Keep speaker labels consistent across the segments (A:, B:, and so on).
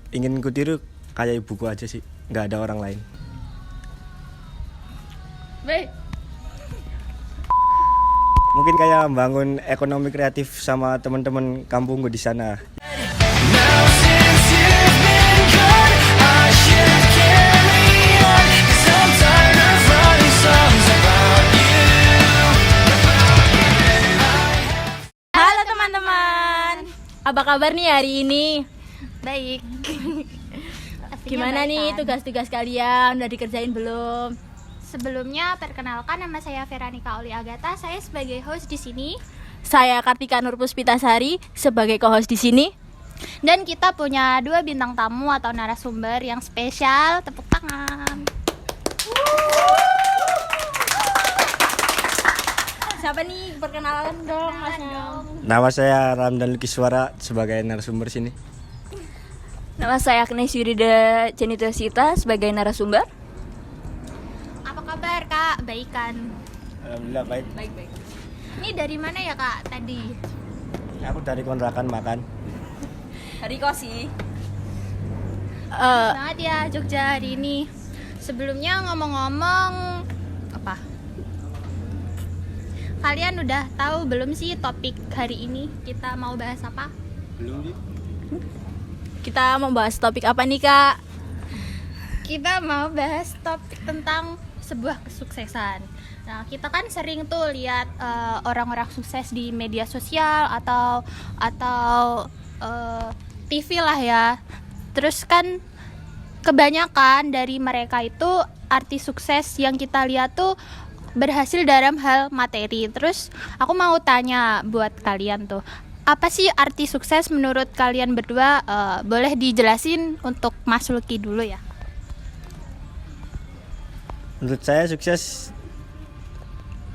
A: ingin ku tiru kayak ibuku aja sih, nggak ada orang lain.
B: Baik.
A: Mungkin kayak membangun ekonomi kreatif sama teman-teman kampungku di sana.
B: Halo teman-teman. Apa kabar nih hari ini?
C: Baik.
B: Gimana nih tugas-tugas kalian? Udah dikerjain belum?
C: Sebelumnya perkenalkan, nama saya Veranika Oli Agatha. Saya sebagai host di sini
B: Saya Kartika Nurpuspitasari sebagai co-host di sini.
C: dan kita punya 2 bintang tamu atau narasumber yang spesial. Tepuk tangan.
B: Siapa nih? Perkenalan dong, Masnya.
A: Nama saya Ramdan Lukiswara sebagai narasumber sini.
D: Nama saya Agnes Yurida Jenitosita sebagai narasumber.
C: Apa kabar Kak? Baikan.
A: Alhamdulillah baik.
D: Baik-baik.
C: Ini dari mana ya Kak tadi?
A: Aku dari kontrakan makan.
D: Hari kosi.
C: Banget ya Jogja hari ini. Sebelumnya ngomong-ngomong apa? Kalian udah tahu belum sih topik hari ini kita mau bahas apa?
A: Belum sih.
B: Kita mau bahas topik apa nih, Kak?
C: Kita mau bahas topik tentang sebuah kesuksesan. Nah, kita kan sering tuh lihat orang-orang sukses di media sosial atau TV lah ya. Terus kan kebanyakan dari mereka itu artis sukses yang kita lihat tuh berhasil dalam hal materi. Terus aku mau tanya buat kalian tuh, apa sih arti sukses menurut kalian berdua? Boleh dijelasin untuk Mas Lucky dulu ya.
A: Menurut saya sukses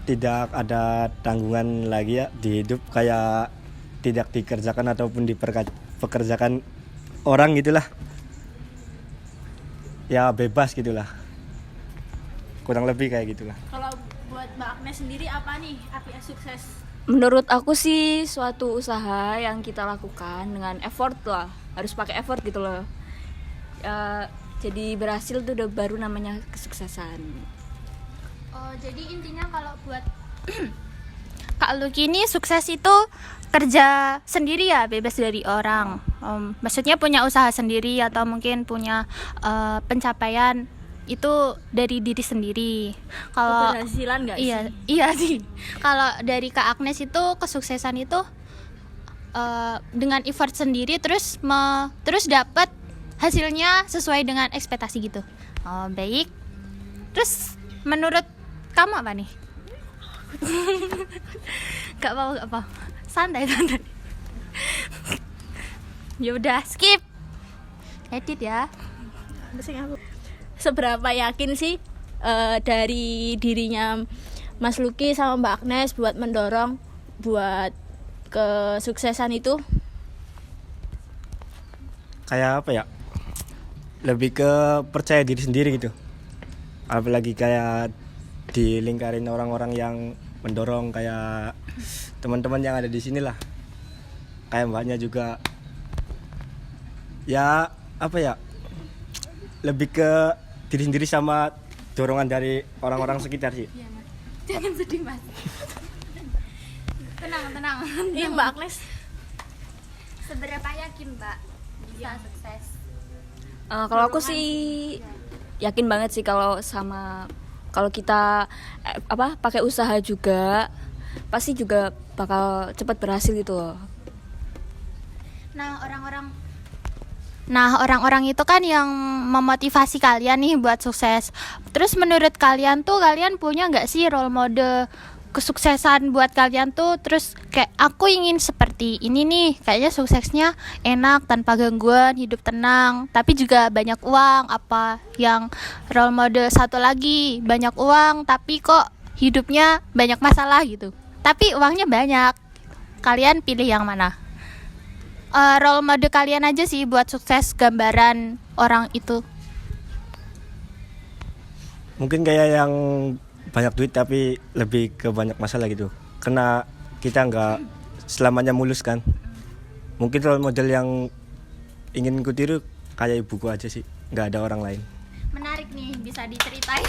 A: tidak ada tanggungan lagi ya di hidup, kayak tidak dikerjakan ataupun dipekerjakan orang gitulah. Ya bebas gitulah. Kurang lebih kayak gitulah.
B: Kalau buat Mbak Agnes sendiri apa nih arti sukses?
D: Menurut aku sih suatu usaha yang kita lakukan dengan effort lah, harus pakai effort gitu loh. Jadi berhasil tuh udah baru namanya kesuksesan.
C: Oh, jadi intinya kalau buat Kak Lucky ini sukses itu kerja sendiri ya, bebas dari orang. Maksudnya punya usaha sendiri atau mungkin punya pencapaian itu dari diri sendiri. Kalau
B: Keberhasilan nggak
C: iya,
B: sih?
C: iya sih. Kalau dari Kak Agnes itu kesuksesan itu dengan effort sendiri terus dapat hasilnya sesuai dengan ekspektasi gitu. Oh, baik. Terus menurut kamu apa nih? Gak apa-apa. Santai. Ya udah, skip. Edit ya.
B: Seberapa yakin sih dari dirinya Mas Lucky sama Mbak Agnes buat mendorong buat kesuksesan itu?
A: Kayak apa ya? Lebih ke percaya diri sendiri gitu. Apalagi kayak dilingkarin orang-orang yang mendorong, kayak teman-teman yang ada di sini lah. Kayak mbaknya juga. Ya apa ya? Lebih ke diri sendiri sama dorongan dari orang-orang sekitar sih.
C: Iya, Mas. Jangan sedih, Mas. Tenang.
B: Iya Mbak Agnes.
C: Seberapa yakin, Mbak, bisa sukses?
D: Kalau aku sih yakin banget sih kalau kita pakai usaha juga pasti juga bakal cepat berhasil gitu loh.
C: Nah, orang-orang itu kan yang memotivasi kalian nih buat sukses. Terus menurut kalian tuh, kalian punya nggak sih role model kesuksesan buat kalian tuh? Terus kayak aku ingin seperti ini nih, kayaknya suksesnya enak tanpa gangguan, hidup tenang, tapi juga banyak uang. Apa yang role model satu lagi, banyak uang tapi kok hidupnya banyak masalah gitu, tapi uangnya banyak. Kalian pilih yang mana? Role model kalian aja sih buat sukses, gambaran orang itu.
A: Mungkin kayak yang banyak duit tapi lebih ke banyak masalah gitu. Karena kita nggak selamanya mulus kan. Mungkin role model yang ingin ku tiru kayak ibuku aja sih, nggak ada orang lain.
C: Menarik nih, bisa diceritain.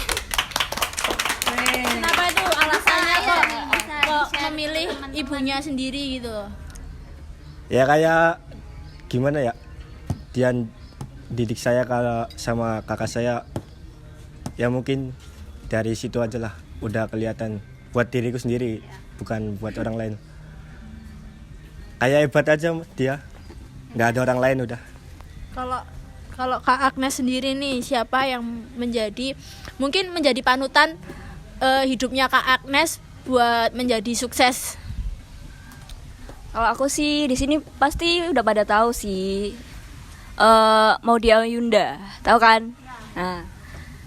B: Kenapa tuh alasannya kok
C: Bisa
B: kok
C: di-share
B: memilih
C: ke teman-teman.
B: ibunya sendiri gitu loh?
A: Ya kayak gimana ya, dia didik saya kalau sama kakak saya, ya mungkin dari situ aja lah udah kelihatan buat diriku sendiri, bukan buat orang lain. Kayak hebat aja dia, nggak ada orang lain udah.
B: Kalau kalau Kak Agnes sendiri nih, siapa yang mungkin menjadi panutan hidupnya Kak Agnes buat menjadi sukses?
D: Kalau aku sih di sini pasti udah pada tahu sih. Maudy Ayunda, tahu kan? Nah,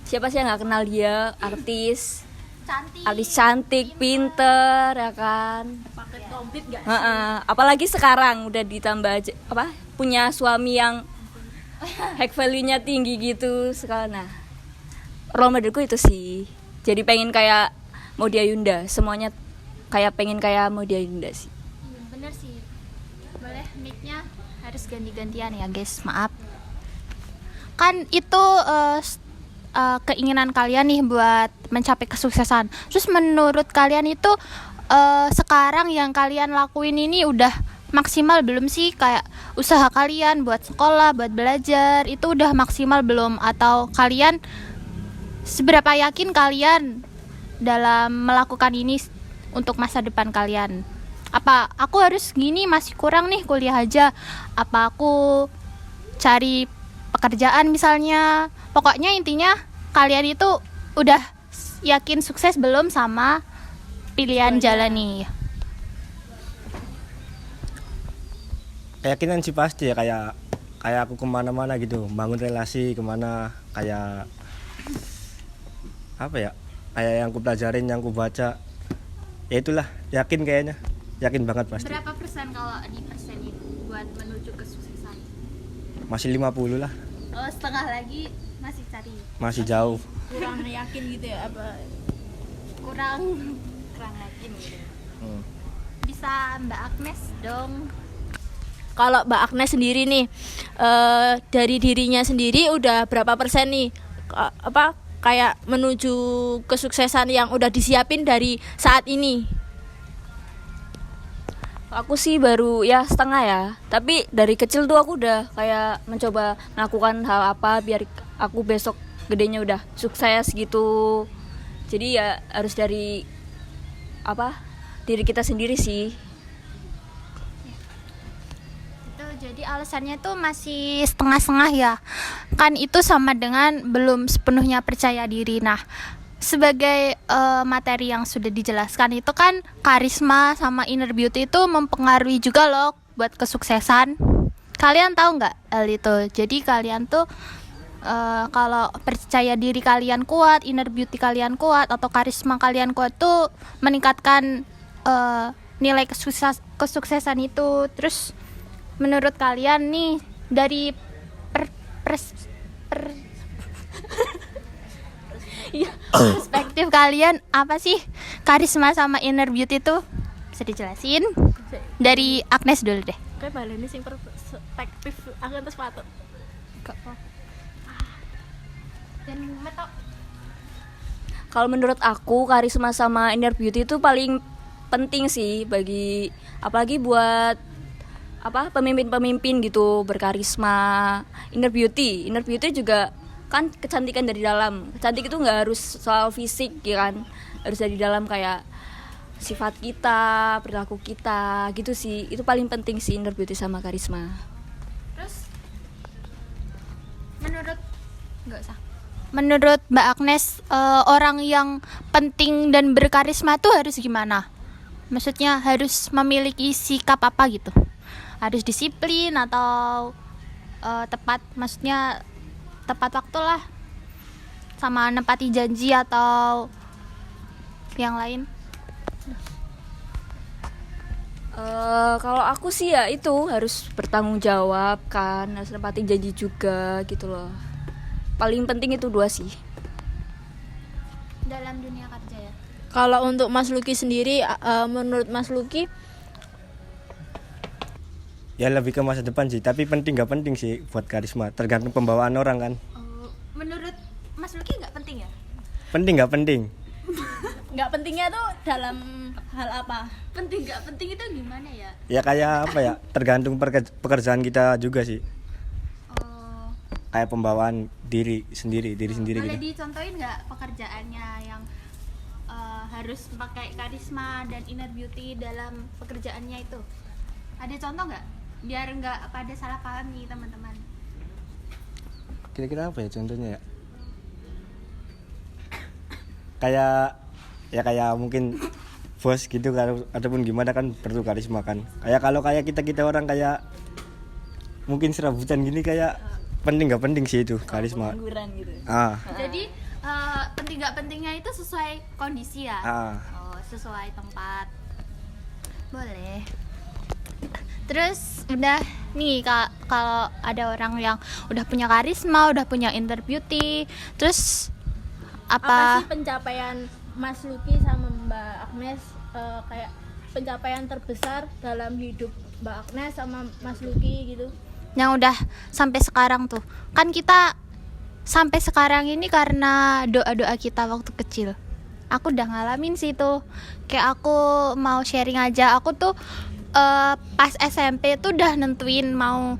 D: siapa sih yang nggak kenal dia? Artis cantik, pinter, ya kan?
B: Paket komplit gak?
D: Apalagi sekarang udah ditambah punya suami yang high value-nya tinggi gitu sekarang. Nah, role modelku itu sih. Jadi pengen kayak Maudy Ayunda, semuanya kayak pengen kayak Maudy Ayunda sih.
C: Bener sih. Boleh mic-nya harus ganti-gantian ya guys, maaf. Kan itu keinginan kalian nih buat mencapai kesuksesan. Terus menurut kalian itu sekarang yang kalian lakuin ini udah maksimal belum sih? Kayak usaha kalian buat sekolah, buat belajar itu udah maksimal belum? Atau kalian seberapa yakin kalian dalam melakukan ini untuk masa depan kalian? Apa aku harus gini, masih kurang nih kuliah aja? Apa aku cari pekerjaan misalnya? Pokoknya intinya kalian itu udah yakin sukses belum sama pilihan jalan nih?
A: Keyakinan sih pasti ya, kayak aku kemana-mana gitu, bangun relasi kemana, kayak apa ya, kayak yang ku pelajarin, yang ku baca, ya itulah, yakin kayaknya, yakin banget pasti.
C: Berapa persen kalau di persenin buat menuju kesuksesan?
A: Masih 50 lah,
C: Oh, setengah lagi masih cari.
A: masih jauh.
B: Kurang yakin gitu ya apa?
C: Kurang yakin gitu. Bisa Mbak Agnes dong.
B: Kalau Mbak Agnes sendiri nih, dari dirinya sendiri udah berapa persen nih kayak menuju kesuksesan yang udah disiapin dari saat ini?
D: Aku sih baru ya setengah ya. Tapi dari kecil tuh aku udah kayak mencoba melakukan hal apa biar aku besok gedenya udah sukses gitu. Jadi ya harus dari diri kita sendiri sih.
C: Itu jadi alasannya tuh masih setengah-setengah ya. Kan itu sama dengan belum sepenuhnya percaya diri. Nah, sebagai materi yang sudah dijelaskan itu kan karisma sama inner beauty itu mempengaruhi juga loh buat kesuksesan. Kalian tahu nggak hal itu? Jadi kalian tuh kalau percaya diri kalian kuat, inner beauty kalian kuat, atau karisma kalian kuat tuh meningkatkan nilai kesuksesan itu. Terus menurut kalian nih dari perspektif kalian apa sih karisma sama inner beauty itu? Bisa dijelasin? Dari Agnes dulu deh.
B: Kayak baleni sing perspektif aku terus patut.
C: Dan metok.
D: Kalau menurut aku karisma sama inner beauty itu paling penting sih bagi apalagi buat pemimpin-pemimpin gitu berkarisma. Inner beauty juga kan kecantikan dari dalam. Cantik itu nggak harus soal fisik ya kan, harus dari dalam kayak sifat kita, perilaku kita gitu sih. Itu paling penting sih inner beauty sama karisma.
C: Terus menurut Mbak Agnes, orang yang penting dan berkarisma tuh harus gimana? Maksudnya harus memiliki sikap apa gitu? Harus disiplin atau maksudnya tepat waktu lah, sama nempati janji atau yang lain?
D: Kalau aku sih ya itu harus bertanggung jawab kan, harus nempatin janji juga gitu loh. Paling penting itu dua sih.
C: Dalam dunia kerja ya.
B: Kalau untuk Mas Lucky sendiri, menurut Mas Lucky
A: Ya lebih ke masa depan sih, tapi penting nggak penting sih buat karisma, tergantung pembawaan orang kan.
C: Menurut Mas Lucky nggak penting ya?
A: Penting nggak penting?
B: Nggak pentingnya tuh dalam hal apa?
C: Penting nggak penting itu gimana ya?
A: Ya kayak apa ya, tergantung pekerjaan kita juga sih.
C: Oh,
A: Kayak pembawaan diri sendiri
C: boleh
A: gitu.
C: dicontohin nggak pekerjaannya yang harus pakai karisma dan inner beauty dalam pekerjaannya itu? Ada contoh nggak? Biar nggak pada salah paham nih teman-teman.
A: Kira-kira apa ya contohnya ya? Kayak mungkin bos gitu kan, ataupun gimana kan perlu karisma kan. Kalau kita orang kayak mungkin serabutan gini, kayak penting nggak penting sih itu karisma.
D: Pengangguran gitu.
C: Jadi penting nggak pentingnya itu sesuai kondisi ya? Oh, sesuai tempat. Boleh. Terus udah nih kalau ada orang yang udah punya karisma, udah punya inner beauty, terus
B: Apa sih pencapaian Mas Lucky sama Mbak Agnes, kayak pencapaian terbesar dalam hidup Mbak Agnes sama Mas Lucky gitu?
C: yang udah sampai sekarang tuh? Kan kita sampai sekarang ini karena doa-doa kita waktu kecil. Aku udah ngalamin sih tuh. Kayak aku mau sharing aja, aku tuh pas SMP tuh udah nentuin mau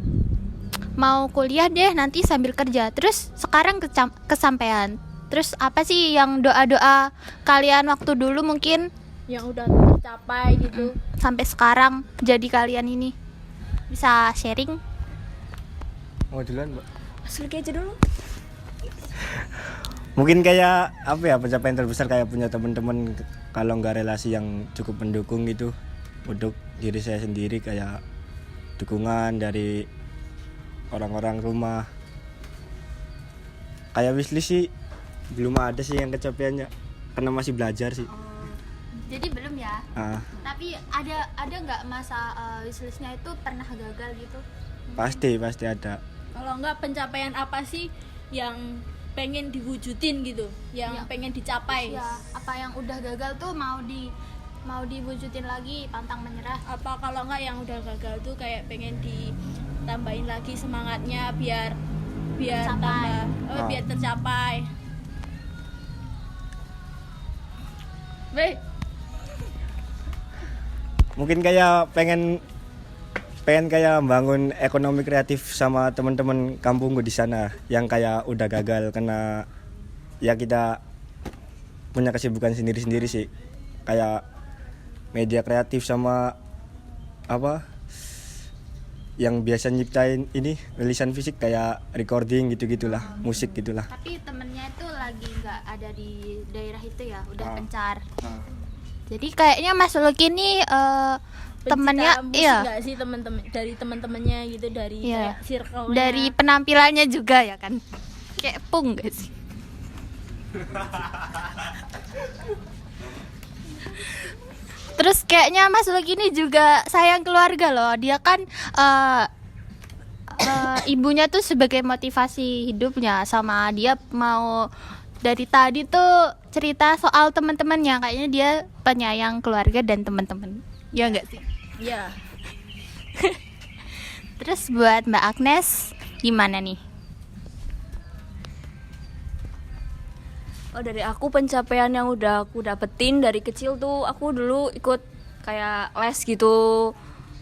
C: kuliah deh nanti sambil kerja. Terus sekarang kesampaian. Terus apa sih yang doa-doa kalian waktu dulu mungkin
B: Yang udah tercapai gitu.
C: sampai sekarang jadi kalian ini? Bisa sharing?
A: Mau duluan, Mbak?
D: Mas Lucky aja dulu.
A: Mungkin kayak apa ya, pencapaian terbesar kayak punya teman-teman, kalau nggak relasi yang cukup mendukung gitu untuk diri saya sendiri, kayak dukungan dari orang-orang rumah. Kayak wishlist sih belum ada sih yang kecapeannya, karena masih belajar sih.
C: Jadi belum ya?
A: Ah,
C: Tapi ada nggak masa wishlistnya itu pernah gagal gitu?
A: pasti ada.
B: Kalau enggak, pencapaian apa sih yang pengen diwujudin gitu, yang
C: Ya.
B: pengen dicapai?
C: Ya, apa yang udah gagal tuh mau diwujudin lagi, pantang menyerah.
B: Apa kalau enggak yang udah gagal tuh kayak pengen ditambahin lagi semangatnya biar
C: Tercapai.
B: biar tercapai. Weh,
A: Mungkin kayak pengen kayak membangun ekonomi kreatif sama teman-teman kampungku di sana yang kayak udah gagal, karena ya kita punya kesibukan sendiri-sendiri sih, kayak media kreatif sama apa yang biasa nyiptain ini rilisan fisik kayak recording gitu-gitulah, musik gitulah.
C: Tapi temennya itu lagi nggak ada di daerah itu ya, udah
A: Ah.
C: pencar. Jadi kayaknya Mas Lucky ini temennya
B: musik
C: iya
B: nggak sih teman-teman, dari teman-temannya gitu, dari
C: Iya.
B: kayak circle-nya?
C: dari penampilannya juga ya kan, kayak pung gak sih? Terus kayaknya Mas Lucky ini juga sayang keluarga loh. Dia kan ibunya tuh sebagai motivasi hidupnya, sama dia mau dari tadi tuh cerita soal teman-temannya. Kayaknya dia penyayang keluarga dan teman-teman. Ya enggak sih?
B: Iya.
C: Terus buat Mbak Agnes gimana nih?
D: Oh, dari aku pencapaian yang udah aku dapetin dari kecil tuh, aku dulu ikut kayak les gitu,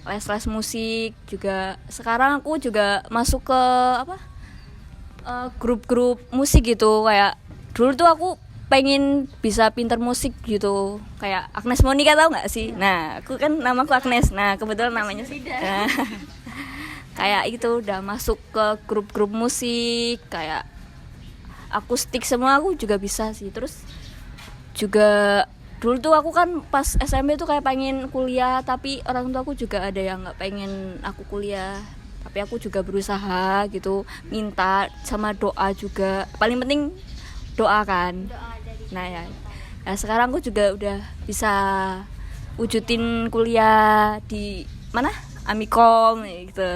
D: les musik juga. Sekarang aku juga masuk ke apa, grup-grup musik gitu. Kayak dulu tuh aku pengen bisa pinter musik gitu, kayak Agnes Monica, tahu nggak sih? Nah, aku kan namaku Agnes, nah kebetulan namanya nah, kayak itu udah masuk ke grup-grup musik kayak akustik semua, aku juga bisa sih. Terus juga dulu tuh aku kan pas SMP tuh kayak pengen kuliah, tapi orang tua aku juga ada yang nggak pengen aku kuliah, tapi aku juga berusaha gitu, minta sama doa juga, paling penting doa kan. Nah ya, nah sekarang aku juga udah bisa wujudin kuliah di mana, Amikom gitu.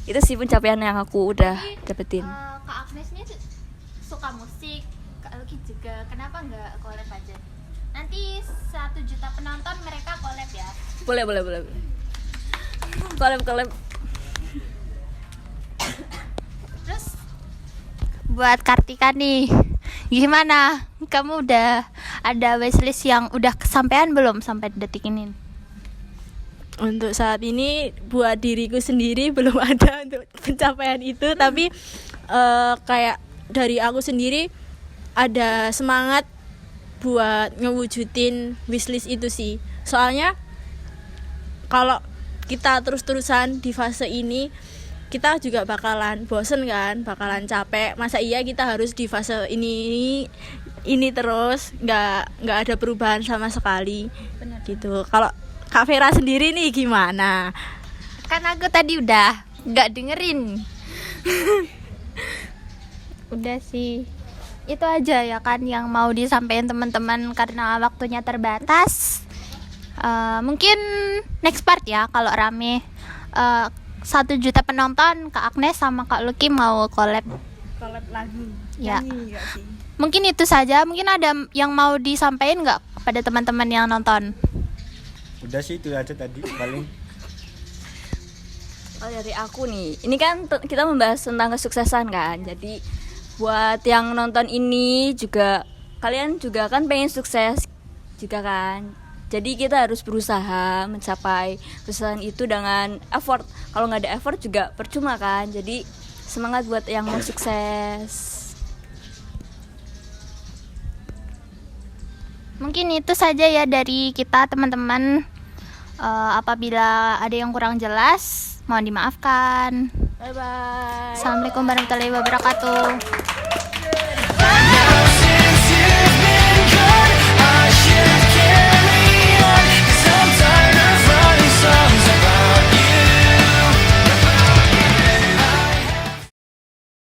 D: Itu sih pencapaian yang aku udah dapetin.
C: Kak Agnes ini suka musik, Kak Lucky juga. Kenapa nggak collab aja? Nanti 1 juta penonton mereka collab ya.
D: Boleh. Collab
C: Terus buat Kartika nih, gimana? Kamu udah ada wishlist yang udah kesampaian belum sampai detik ini?
B: Untuk saat ini buat diriku sendiri belum ada untuk pencapaian itu, tapi kayak dari aku sendiri ada semangat buat ngewujudin wishlist itu sih. Soalnya kalau kita terus-terusan di fase ini, kita juga bakalan bosen kan, bakalan capek. Masa iya kita harus di fase ini terus, nggak ada perubahan sama sekali. Bener. Gitu. Kalau Kak Vera sendiri nih gimana?
C: Kan aku tadi udah nggak dengerin. Udah sih, itu aja ya kan yang mau disampaikan teman-teman karena waktunya terbatas. Mungkin next part ya kalau rame. 1 juta penonton, Kak Agnes sama Kak Lucky mau collab Ya.
B: Nyanyi nggak sih?
C: Mungkin itu saja. Mungkin ada yang mau disampaikan nggak kepada teman-teman yang nonton?
A: Udah sih itu aja tadi paling.
D: Oh, dari aku nih, ini kan kita membahas tentang kesuksesan kan. Jadi buat yang nonton ini juga, kalian juga kan pengen sukses juga kan. Jadi kita harus berusaha mencapai kesuksesan itu dengan effort. Kalau nggak ada effort juga percuma kan. Jadi semangat buat yang mau sukses.
C: Mungkin itu saja ya dari kita teman-teman. Apabila ada yang kurang jelas, mohon dimaafkan.
B: Bye bye.
C: Assalamualaikum warahmatullahi wabarakatuh.